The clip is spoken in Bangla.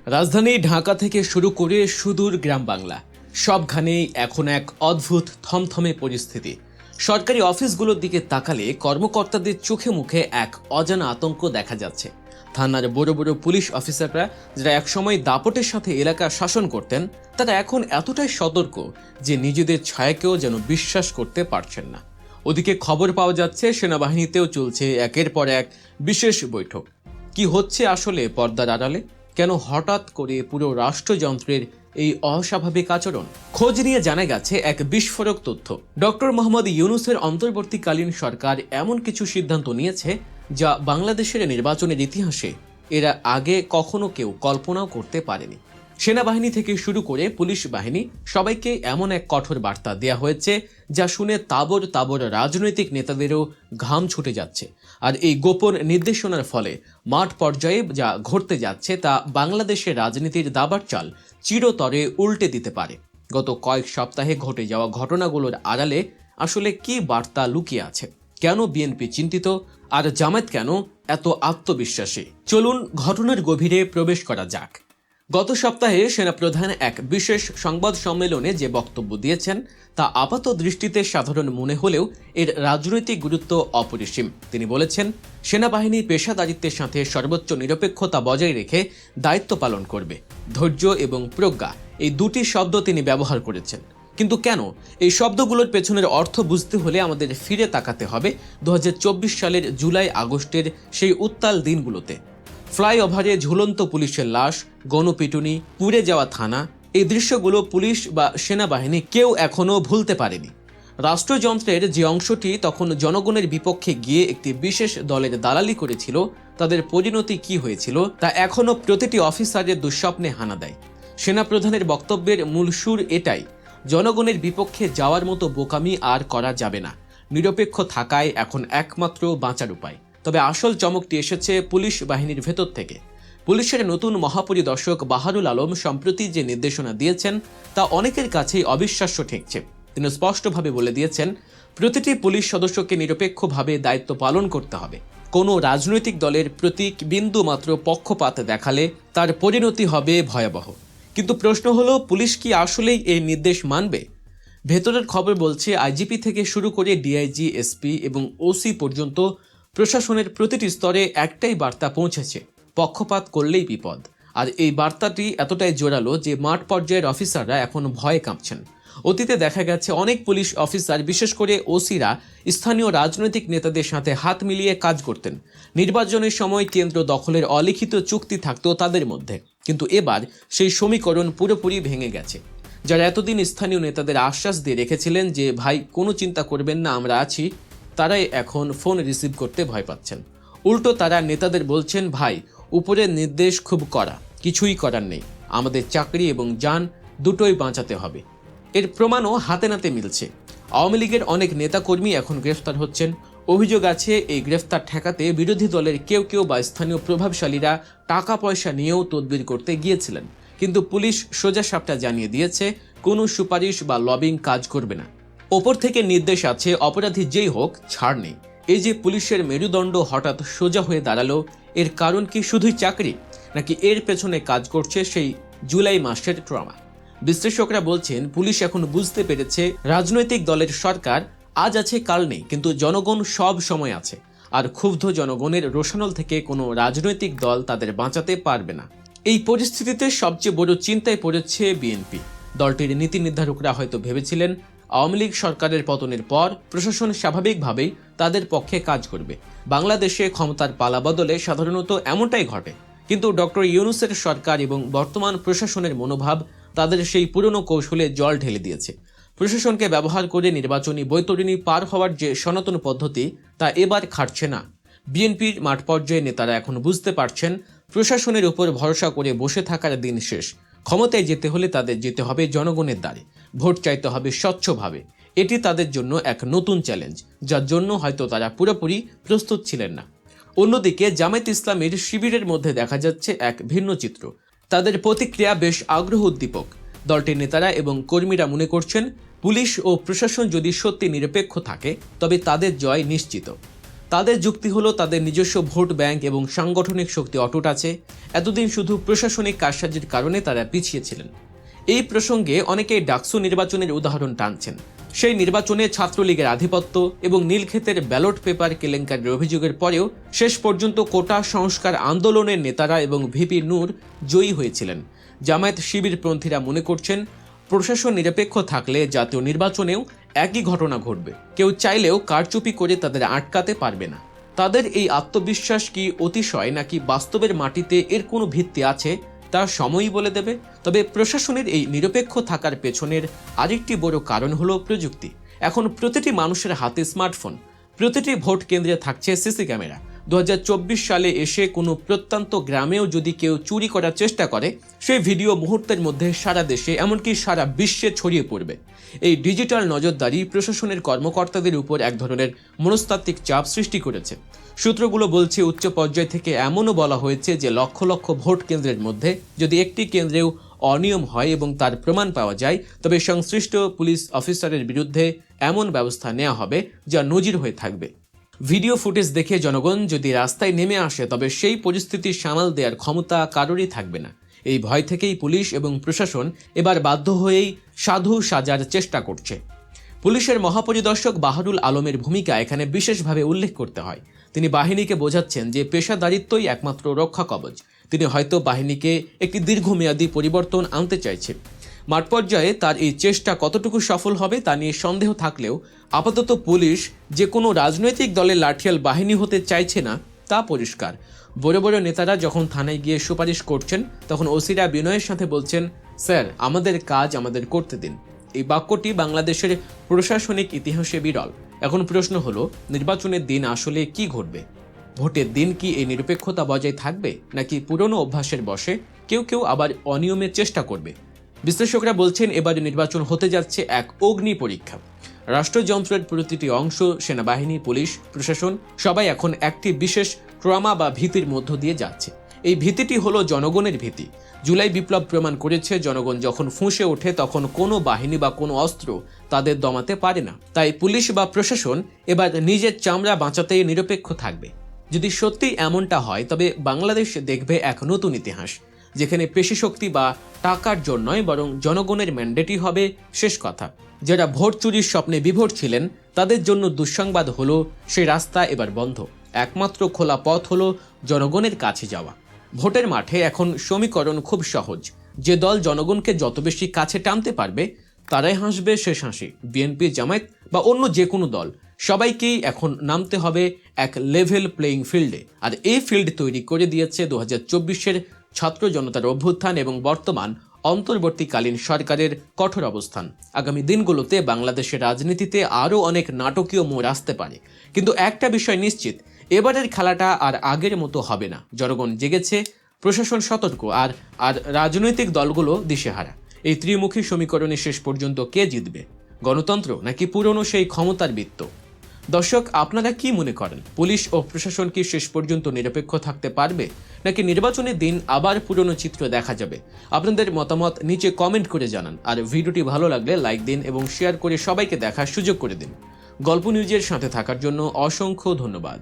রাজধানী ঢাকা থেকে শুরু করে সুদূর গ্রাম বাংলা সবখানেই এখন এক অদ্ভুত থমথমে পরিস্থিতি। সরকারি অফিসগুলোর দিকে তাকালে কর্মকর্তাদের চোখে মুখে এক অজানা আতঙ্ক দেখা যাচ্ছে। থানার বড় বড় পুলিশ অফিসাররা যারা একসময় দাপটের সাথে এলাকা শাসন করতেন, তারা এখন এতটাই সতর্ক যে নিজেদের ছায়াকেও যেন বিশ্বাস করতে পারছেন না। ওদিকে খবর পাওয়া যাচ্ছে সেনাবাহিনীতেও চলছে একের পর এক বিশেষ বৈঠক। কি হচ্ছে আসলে পর্দার আড়ালে? কেন হঠাৎ করে পুরো রাষ্ট্রযন্ত্রের এই অস্বাভাবিক আচরণ? খোঁজ নিয়ে জানা গেছে এক বিস্ফোরক তথ্য। ডক্টর মোহাম্মদ ইউনূসের অন্তর্বর্তীকালীন সরকার এমন কিছু সিদ্ধান্ত নিয়েছে যা বাংলাদেশের নির্বাচনের ইতিহাসে এরা আগে কখনো কেউ কল্পনাও করতে পারেনি। সেনাবাহিনী থেকে শুরু করে পুলিশ বাহিনী সবাইকে এমন এক কঠোর বার্তা দেয়া হয়েছে যা শুনে তাবর তাবর রাজনৈতিক নেতাদেরও ঘাম ছুটে যাচ্ছে। আর এই গোপন নির্দেশনার ফলে মাঠ পর্যায়ে যা ঘটতে যাচ্ছে তা বাংলাদেশের রাজনীতির দাবার চাল চিরতরে উল্টে দিতে পারে। গত কয়েক সপ্তাহে ঘটে যাওয়া ঘটনাগুলোর আড়ালে আসলে কি বার্তা লুকিয়ে আছে? কেন বিএনপি চিন্তিত, আর জামায়াত কেন এত আত্মবিশ্বাসী? চলুন ঘটনার গভীরে প্রবেশ করা যাক। গত সপ্তাহে সেনাপ্রধান এক বিশেষ সংবাদ সম্মেলনে যে বক্তব্য দিয়েছেন তা আপাত দৃষ্টিতে সাধারণ মনে হলেও এর রাজনৈতিক গুরুত্ব অপরিসীম। তিনি বলেছেন, সেনাবাহিনী পেশাদারিত্বের সাথে সর্বোচ্চ নিরপেক্ষতা বজায় রেখে দায়িত্ব পালন করবে। ধৈর্য এবং প্রজ্ঞা এই দুটি শব্দ তিনি ব্যবহার করেছেন। কিন্তু কেন? এই শব্দগুলোর পেছনের অর্থ বুঝতে হলে আমাদের ফিরে তাকাতে হবে 2024 সালের জুলাই আগস্টের সেই উত্তাল দিনগুলোতে। ফ্লাইওভারে ঝুলন্ত পুলিশের লাশ, গণপিটুনি, পুড়ে যাওয়া থানা, এই দৃশ্যগুলো পুলিশ বা সেনাবাহিনী কেউ এখনো ভুলতে পারেনি। রাষ্ট্রযন্ত্রের যে অংশটি তখন জনগণের বিপক্ষে গিয়ে একটি বিশেষ দলের দালালি করেছিল, তাদের পরিণতি কি হয়েছিল তা এখনো প্রতিটি অফিসারের দুঃস্বপ্নে হানা দেয়। সেনাপ্রধানের বক্তব্যের মূল সুর এটাই, জনগণের বিপক্ষে যাওয়ার মতো বোকামি আর করা যাবে না। নিরপেক্ষ থাকায় এখন একমাত্র বাঁচার উপায়। তবে আসল চমকটি এসেছে পুলিশ বাহিনীর ভেতর থেকে। পুলিশের নতুন মহাপরিদর্শক বাহারুল আলম সম্প্রতি যে নির্দেশনা দিয়েছেন তা অনেকের কাছেই অবিশ্বাস্য ঠেকছে। তিনি স্পষ্টভাবে বলে দিয়েছেন, প্রতিটি পুলিশ সদস্যকে নিরপেক্ষভাবে দায়িত্ব পালন করতে হবে। কোনো রাজনৈতিক দলের প্রতি বিন্দু মাত্র পক্ষপাত দেখালে তার পরিণতি হবে ভয়াবহ। কিন্তু প্রশ্ন হলো, পুলিশ কি আসলেই এই নির্দেশ মানবে? ভেতরের খবর বলছে, আইজিপি থেকে শুরু করে ডিআইজি, এসপি এবং ওসি পর্যন্ত প্রশাসনের প্রতিটি স্তরে একটাই বার্তা পৌঁছেছে, পক্ষপাত করলেই বিপদ। আর এই বার্তাটি এতটাই জোরালো যে মাঠ পর্যায়ের অফিসাররা এখন ভয়ে কাঁপছেন। অতীতে দেখা গেছে অনেক পুলিশ অফিসার, বিশেষ করে ওসিরা, স্থানীয় রাজনৈতিক নেতাদের সাথে হাত মিলিয়ে কাজ করতেন। নির্বাচনের সময় কেন্দ্র দখলের অলিখিত চুক্তি থাকতো তাদের মধ্যে। কিন্তু এবার সেই সমীকরণ পুরোপুরি ভেঙে গেছে। যারা এতদিন স্থানীয় নেতাদের আশ্বাস দিয়ে রেখেছিলেন যে ভাই কোনো চিন্তা করবেন না, আমরা আছি, তারাই এখন ফোন রিসিভ করতে ভয় পাচ্ছেন। উল্টো তারা নেতাদের বলছেন, ভাই উপরের নির্দেশ খুব কড়া, কিছুই করার নেই, আমাদের চাকরি এবং জান দুটোই বাঁচাতে হবে। এর প্রমাণও হাতে নাতে মিলছে। আওয়ামী লীগের অনেক নেতাকর্মী এখন গ্রেফতার হচ্ছেন। অভিযোগ আছে এই গ্রেফতার ঠেকাতে বিরোধী দলের কেউ কেউ বা স্থানীয় প্রভাবশালীরা টাকা পয়সা নিয়েও তদবির করতে গিয়েছিলেন। কিন্তু পুলিশ সোজা সাপটা জানিয়ে দিয়েছে, কোনো সুপারিশ বা লবিং কাজ করবে না। ওপর থেকে নির্দেশ আছে, অপরাধী যেই হোক, ছাড় নেই। এই যে পুলিশের মেরুদণ্ড হঠাৎ সোজা হয়ে দাঁড়ালো, এর কারণ কি শুধুই চাকরি, নাকি এর পেছনে কাজ করছে সেই জুলাই মাসের ট্রমা? বিশ্লেষকরা বলছেন, পুলিশ এখন বুঝতে পেরেছে রাজনৈতিক দলের সরকার আজ আছে কাল নেই, কিন্তু জনগণ সব সময় আছে। আর ক্ষুব্ধ জনগণের রোষানল থেকে কোনো রাজনৈতিক দল তাদের বাঁচাতে পারবে না। এই পরিস্থিতিতে সবচেয়ে বড় চিন্তায় পড়েছে বিএনপি। দলটির নীতি নির্ধারকরা হয়তো ভেবেছিলেন আওয়ামী লীগ সরকারের পতনের পর প্রশাসন স্বাভাবিকভাবেই তাদের পক্ষে কাজ করবে। বাংলাদেশে ক্ষমতার পালাবদলে সাধারণত এমনটাই ঘটে। কিন্তু ডক্টর ইউনূসের সরকার এবং বর্তমান প্রশাসনের মনোভাব তাদের সেই পুরনো কৌশলে জল ঢেলে দিয়েছে। প্রশাসনকে ব্যবহার করে নির্বাচনী বৈতরণী পার হওয়ার যে সনাতন পদ্ধতি, তা এবার খাটছে না। বিএনপির মাঠ পর্যায়ে নেতারা এখন বুঝতে পারছেন, প্রশাসনের উপর ভরসা করে বসে থাকার দিন শেষ। ক্ষমতায় যেতে হলে তাদের যেতে হবে জনগণের দ্বারে, ভোট চাইতে হবে স্বচ্ছভাবে। এটি তাদের জন্য এক নতুন চ্যালেঞ্জ, যার জন্য হয়তো তারা পুরোপুরি প্রস্তুত ছিলেন না। অন্যদিকে জামায়াত ইসলামের শিবিরের মধ্যে দেখা যাচ্ছে এক ভিন্ন চিত্র। তাদের প্রতিক্রিয়া বেশ আগ্রহ উদ্দীপক। দলটির নেতারা এবং কর্মীরা মনে করছেন, পুলিশ ও প্রশাসন যদি সত্যি নিরপেক্ষ থাকে তবে তাদের জয় নিশ্চিত। তাদের যুক্তি হলো তাদের নিজস্ব ভোট ব্যাংক এবং সাংগঠনিক শক্তি অটুট আছে। এতদিন শুধু প্রশাসনিক কারসাজির কারণে তারা পিছিয়ে ছিলেন। এই প্রসঙ্গে অনেকেই ডাকসু নির্বাচনের উদাহরণ টানছেন। সেই নির্বাচনে ছাত্রলীগের আধিপত্য এবং নীলক্ষেতের ব্যালট পেপার কেলেঙ্কারির অভিযোগের পরেও শেষ পর্যন্ত কোটা সংস্কার আন্দোলনের নেতারা এবং ভিপি নূর জয়ী হয়েছিলেন। জামায়াত শিবিরপন্থীরা মনে করছেন প্রশাসন নিরপেক্ষ থাকলে জাতীয় নির্বাচনেও একই ঘটনা ঘটবে। কেউ চাইলেও কারচুপি করে তাদের আটকাতে পারবে না। তাদের এই আত্মবিশ্বাস কি অতিশয় নাকি বাস্তবের মাটিতে এর কোনো ভিত্তি আছে তা সময়ই বলে দেবে। তবে প্রশাসনের এই নিরপেক্ষ থাকার পেছনের আরেকটি বড় কারণ হলো প্রযুক্তি। এখন প্রতিটি মানুষের হাতে স্মার্টফোন, প্রতিটি ভোট কেন্দ্রে থাকছে সিসি ক্যামেরা। 2024 সালে এসে কোনো প্রত্যন্ত গ্রামেও যদি কেউ চুরি করার চেষ্টা করে, সেই ভিডিও মুহূর্তের মধ্যে সারা দেশে এমনকি সারা বিশ্বে ছড়িয়ে পড়বে। এই ডিজিটাল নজরদারি প্রশাসনের কর্মকর্তাদের উপর এক ধরনের মনস্তাত্ত্বিক চাপ সৃষ্টি করেছে। সূত্রগুলো বলছে উচ্চ পর্যায় থেকে এমনও বলা হয়েছে যে লক্ষ লক্ষ ভোট কেন্দ্রের মধ্যে যদি একটি কেন্দ্রেও অনিয়ম হয় এবং তার প্রমাণ পাওয়া যায়, তবে সংশ্লিষ্ট পুলিশ অফিসারের বিরুদ্ধে এমন ব্যবস্থা নেওয়া হবে যা নজির হয়ে থাকবে। ভিডিও ফুটেজ দেখে জনগণ যদি রাস্তায় নেমে আসে, তবে সেই পরিস্থিতি সামাল দেওয়ার ক্ষমতা কারোরই থাকবে না। এই ভয় থেকেই পুলিশ এবং প্রশাসন এবার বাধ্য হয়েই সাধু সাজার চেষ্টা করছে। পুলিশের মহাপরিদর্শক বাহারুল আলমের ভূমিকা এখানে বিশেষভাবে উল্লেখ করতে হয়। তিনি বাহিনীকে বোঝাচ্ছেন যে পেশাদারিত্বই একমাত্র রক্ষা কবচ। তিনি হয়তো বাহিনীকে একটি দীর্ঘমেয়াদী পরিবর্তন আনতে চাইছেন। মাঠ পর্যায়ে তার এই চেষ্টা কতটুকু সফল হবে তা নিয়ে সন্দেহ থাকলেও আপাতত পুলিশ যে কোনো রাজনৈতিক দলের লাঠিয়াল বাহিনী হতে চাইছে না তা পরিষ্কার। বড় বড় নেতারা যখন থানায় গিয়ে সুপারিশ করছেন, তখন ওসিরা বিনয়ের সাথে বলছেন, স্যার আমাদের কাজ আমাদের করতে দিন। এই বাক্যটি বাংলাদেশের প্রশাসনিক ইতিহাসে বিরল। এখন প্রশ্ন হলো, নির্বাচনের দিন আসলে কি ঘটবে? ভোটের দিন কি এই নিরপেক্ষতা বজায় থাকবে, নাকি পুরনো অভ্যাসের বশে কেউ কেউ আবার অনিয়মের চেষ্টা করবে? বিশ্লেষকরা বলছেন এবার নির্বাচন হতে যাচ্ছে এক অগ্নি পরীক্ষা। রাষ্ট্রযন্ত্রের প্রতিটি অংশ, সেনাবাহিনী, পুলিশ, প্রশাসন সবাই এখন একটি বিশেষ ট্রমা বা ভীতির মধ্য দিয়ে যাচ্ছে। এই ভীতিটি হলো জনগণের ভীতি। জুলাই বিপ্লব প্রমাণ করেছে জনগণ যখন ফুঁসে ওঠে তখন কোনো বাহিনী বা কোনো অস্ত্র তাদের দমাতে পারে না। তাই পুলিশ বা প্রশাসন এবার নিজের চামড়া বাঁচাতে নিরপেক্ষ থাকবে। যদি সত্যি এমনটা হয়, তবে বাংলাদেশ দেখবে এক নতুন ইতিহাস, যেখানে পেশিশক্তি বা টাকার জন্য নয়, বরং জনগণের ম্যান্ডেটই হবে শেষ কথা। যারা ভোট চুরির স্বপ্নে বিভোর ছিলেন তাদের জন্য দুঃসংবাদ হলো সেই রাস্তা এবার বন্ধ। একমাত্র খোলা পথ হলো জনগণের কাছে যাওয়া। ভোটের মাঠে এখন সমীকরণ খুব সহজ। যে দল জনগণকে যত বেশি কাছে টানতে পারবে তারাই হাসবে শেষ হাসি। বিএনপি, জামায়াত বা অন্য যে কোনো দল, সবাইকেই এখন নামতে হবে এক লেভেল প্লেইং ফিল্ডে। আর এই ফিল্ড তৈরি করে দিয়েছে 2024-এর ছাত্র জনতার অভ্যুত্থান এবং বর্তমান অন্তর্বর্তীকালীন সরকারের কঠোর অবস্থান। আগামী দিনগুলোতে বাংলাদেশের রাজনীতিতে আরও অনেক নাটকীয় মোড় আসতে পারে, কিন্তু একটা বিষয় নিশ্চিত, এবারের খেলাটা আর আগের মতো হবে না। জনগণ জেগেছে, প্রশাসন সতর্ক, আর রাজনৈতিক দলগুলো দিশেহারা। এই ত্রিমুখী সমীকরণে শেষ পর্যন্ত কে জিতবে? গণতন্ত্র নাকি পুরনো সেই ক্ষমতার বৃত্ত? দর্শক, আপনারা কি মনে করেন? পুলিশ ও প্রশাসন কি শেষ পর্যন্ত নিরপেক্ষ থাকতে পারবে, নাকি নির্বাচনের দিন আবার পুরনো চিত্র দেখা যাবে? আপনাদের মতামত নিচে কমেন্ট করে জানান। আর ভিডিওটি ভালো লাগলে লাইক দিন এবং শেয়ার করে সবাইকে দেখার সুযোগ করে দিন। গল্প নিউজের সাথে থাকার জন্য অসংখ্য ধন্যবাদ।